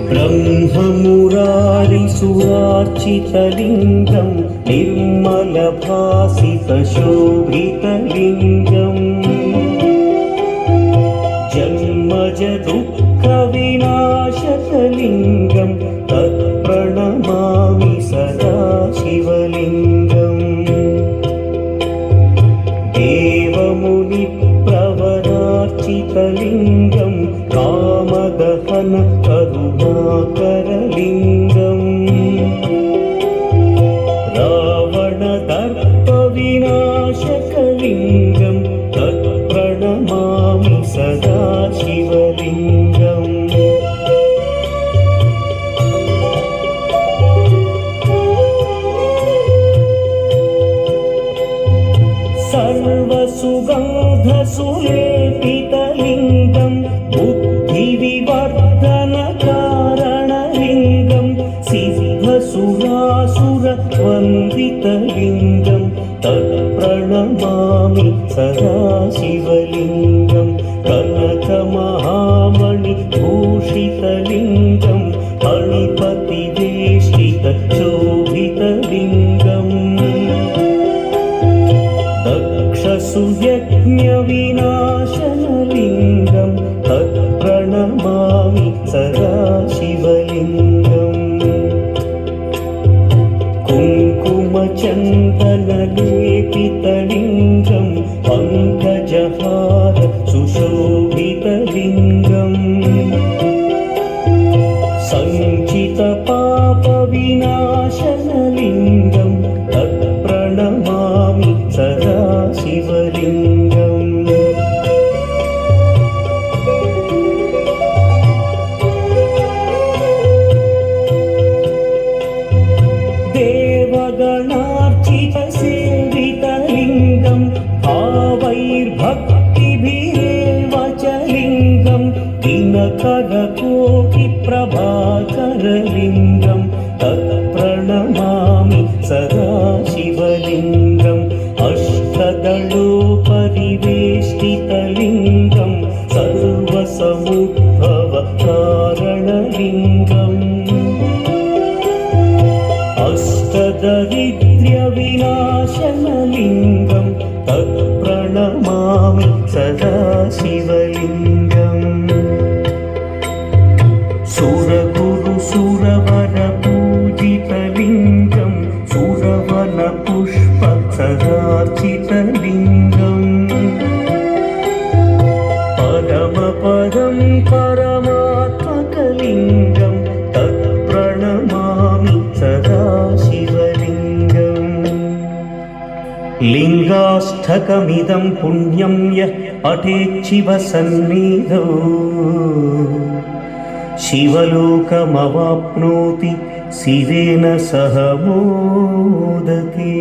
ब्रह्ममुरारिसुरार्चितलिङ्गं निर्मलभासितशोभितलिङ्गम् जन्मजदुःखविनाशकलिङ्गं तत्प्रणमामि सदा शिवलिङ्गम् देवमुनिप्रवरार्चितलिङ्गं कामदहन करुणाकरलिङ्गम् रावणदर्पविनाशकलिङ्गं तत्प्रणमामि सदा शिवलिङ्गम् सर्वसुगन्धसुलेपितलिङ्गं बुद्धिविवर्धनकारणलिङ्गं सिद्धसुरासुरवन्दितलिङ्गं तत्प्रणमामि सदा शिवलिङ्गं कनकमहामणिभूषितलिङ्गं फणिपतिवेष्टितशोभितलिङ्गम् दक्षसुयज्ञविनाशनलिङ्गं तत्प्रणमामि सदा शिवलिङ्गम् कुङ्कुमचन्दनलेपितलिङ्गं पङ्कजहार सुशोभितलिङ्गम् सञ्चितपापविनाशनलिङ्गं तत्प्रणमामि सदा शिवलिङ्गम् देवगणार्चितसेवितलिङ्गं भावैर्भक्तिभिरेव च लिङ्गं दिनकरकोटिप्रभाकरलिङ्गं तत्प्रणमामि सदा शिवलिङ्गम् अष्टदलोपरिवेष्टितलिङ्गं सर्वसमुद्भवकारणलिङ्गम् अष्टदरिद्र्यविनाशनलिङ्गं तत्प्रणमामि सदा शिवलिङ्गम् सुरगुरुसुरवरपूजितलिङ्गं सुरवनपुष्पसदार्चितलिङ्गम् परमपदं परमात्मकलिङ्गं तत्प्रणमामि सदा शिवलिङ्गम् लिङ्गाष्टकमिदं पुण्यं यः पठेच्छिवसन्निधौ शिवलोकमवाप्नोति शिवेन सह मोदते।